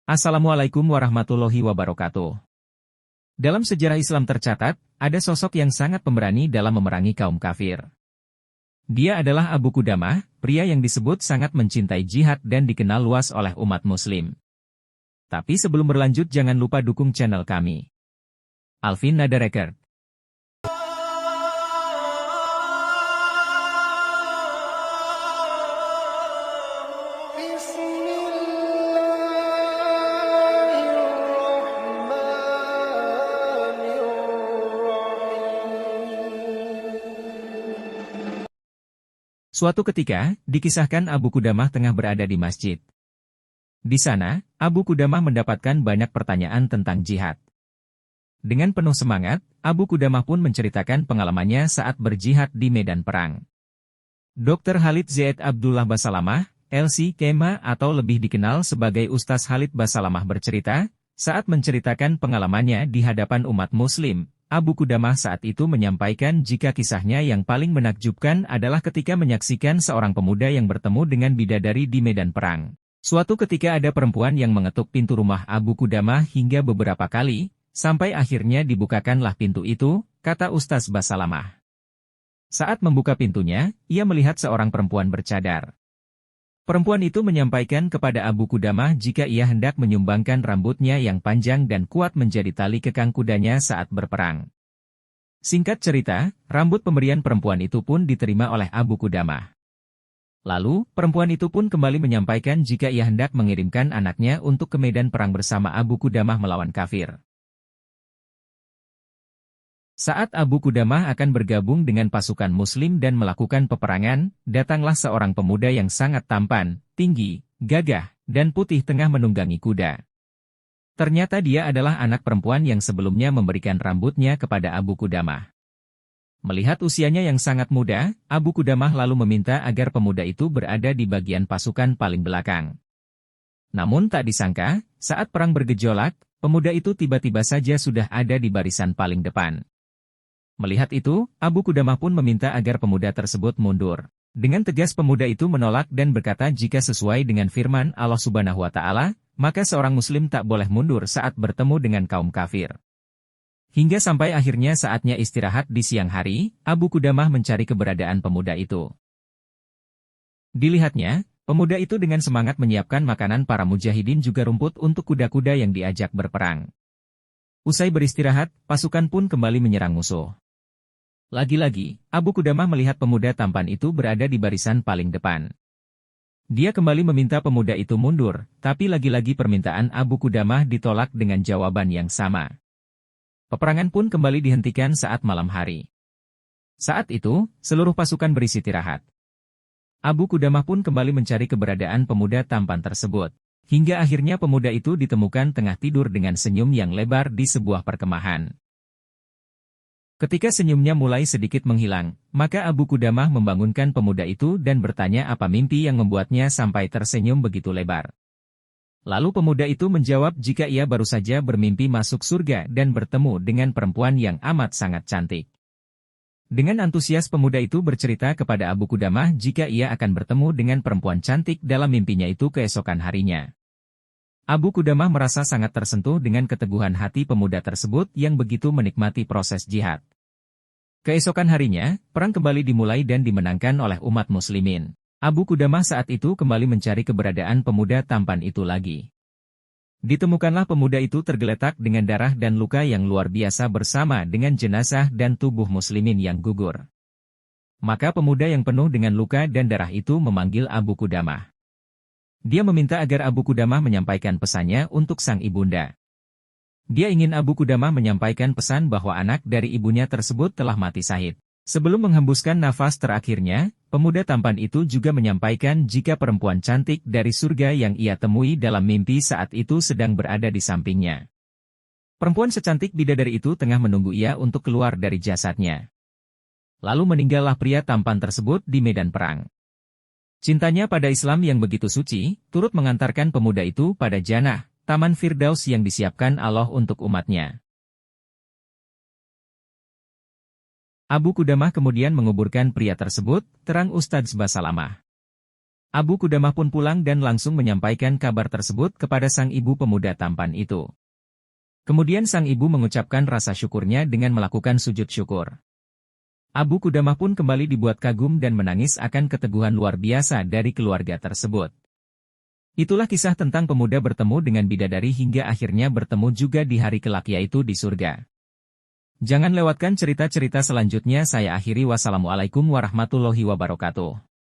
Assalamualaikum warahmatullahi wabarakatuh. Dalam sejarah Islam tercatat, ada sosok yang sangat pemberani dalam memerangi kaum kafir. Dia adalah Abu Qudamah, pria yang disebut sangat mencintai jihad dan dikenal luas oleh umat muslim. Tapi sebelum berlanjut jangan lupa dukung channel kami. Alvin Nada Record. Suatu ketika, dikisahkan Abu Qudamah tengah berada di masjid. Di sana, Abu Qudamah mendapatkan banyak pertanyaan tentang jihad. Dengan penuh semangat, Abu Qudamah pun menceritakan pengalamannya saat berjihad di medan perang. Dr. Khalid Zaid Abdullah Basalamah, LC Kema atau lebih dikenal sebagai Ustaz Khalid Basalamah bercerita, saat menceritakan pengalamannya di hadapan umat muslim, Abu Qudamah saat itu menyampaikan jika kisahnya yang paling menakjubkan adalah ketika menyaksikan seorang pemuda yang bertemu dengan bidadari di medan perang. Suatu ketika ada perempuan yang mengetuk pintu rumah Abu Qudamah hingga beberapa kali, sampai akhirnya dibukakanlah pintu itu, kata Ustaz Basalamah. Saat membuka pintunya, ia melihat seorang perempuan bercadar. Perempuan itu menyampaikan kepada Abu Qudamah jika ia hendak menyumbangkan rambutnya yang panjang dan kuat menjadi tali kekang kudanya saat berperang. Singkat cerita, rambut pemberian perempuan itu pun diterima oleh Abu Qudamah. Lalu, perempuan itu pun kembali menyampaikan jika ia hendak mengirimkan anaknya untuk ke medan perang bersama Abu Qudamah melawan kafir. Saat Abu Qudamah akan bergabung dengan pasukan muslim dan melakukan peperangan, datanglah seorang pemuda yang sangat tampan, tinggi, gagah, dan putih tengah menunggangi kuda. Ternyata dia adalah anak perempuan yang sebelumnya memberikan rambutnya kepada Abu Qudamah. Melihat usianya yang sangat muda, Abu Qudamah lalu meminta agar pemuda itu berada di bagian pasukan paling belakang. Namun tak disangka, saat perang bergejolak, pemuda itu tiba-tiba saja sudah ada di barisan paling depan. Melihat itu, Abu Qudamah pun meminta agar pemuda tersebut mundur. Dengan tegas pemuda itu menolak dan berkata jika sesuai dengan firman Allah Subhanahu wa Ta'ala, maka seorang muslim tak boleh mundur saat bertemu dengan kaum kafir. Hingga sampai akhirnya saatnya istirahat di siang hari, Abu Qudamah mencari keberadaan pemuda itu. Dilihatnya, pemuda itu dengan semangat menyiapkan makanan para mujahidin juga rumput untuk kuda-kuda yang diajak berperang. Usai beristirahat, pasukan pun kembali menyerang musuh. Lagi-lagi, Abu Qudamah melihat pemuda tampan itu berada di barisan paling depan. Dia kembali meminta pemuda itu mundur, tapi lagi-lagi permintaan Abu Qudamah ditolak dengan jawaban yang sama. Peperangan pun kembali dihentikan saat malam hari. Saat itu, seluruh pasukan beristirahat. Abu Qudamah pun kembali mencari keberadaan pemuda tampan tersebut. Hingga akhirnya pemuda itu ditemukan tengah tidur dengan senyum yang lebar di sebuah perkemahan. Ketika senyumnya mulai sedikit menghilang, maka Abu Qudamah membangunkan pemuda itu dan bertanya apa mimpi yang membuatnya sampai tersenyum begitu lebar. Lalu pemuda itu menjawab jika ia baru saja bermimpi masuk surga dan bertemu dengan perempuan yang amat sangat cantik. Dengan antusias pemuda itu bercerita kepada Abu Qudamah jika ia akan bertemu dengan perempuan cantik dalam mimpinya itu keesokan harinya. Abu Qudamah merasa sangat tersentuh dengan keteguhan hati pemuda tersebut yang begitu menikmati proses jihad. Keesokan harinya, perang kembali dimulai dan dimenangkan oleh umat muslimin. Abu Qudamah saat itu kembali mencari keberadaan pemuda tampan itu lagi. Ditemukanlah pemuda itu tergeletak dengan darah dan luka yang luar biasa bersama dengan jenazah dan tubuh muslimin yang gugur. Maka pemuda yang penuh dengan luka dan darah itu memanggil Abu Qudamah. Dia meminta agar Abu Qudamah menyampaikan pesannya untuk sang ibunda. Dia ingin Abu Qudamah menyampaikan pesan bahwa anak dari ibunya tersebut telah mati syahid. Sebelum menghembuskan nafas terakhirnya, pemuda tampan itu juga menyampaikan jika perempuan cantik dari surga yang ia temui dalam mimpi saat itu sedang berada di sampingnya. Perempuan secantik bidadari itu tengah menunggu ia untuk keluar dari jasadnya. Lalu meninggallah pria tampan tersebut di medan perang. Cintanya pada Islam yang begitu suci, turut mengantarkan pemuda itu pada jannah, Taman Firdaus yang disiapkan Allah untuk umatnya. Abu Qudamah kemudian menguburkan pria tersebut, terang Ustaz Basalamah. Abu Qudamah pun pulang dan langsung menyampaikan kabar tersebut kepada sang ibu pemuda tampan itu. Kemudian sang ibu mengucapkan rasa syukurnya dengan melakukan sujud syukur. Abu Qudamah pun kembali dibuat kagum dan menangis akan keteguhan luar biasa dari keluarga tersebut. Itulah kisah tentang pemuda bertemu dengan bidadari hingga akhirnya bertemu juga di hari kelak yaitu di surga. Jangan lewatkan cerita-cerita selanjutnya. Saya akhiri. Wassalamualaikum warahmatullahi wabarakatuh.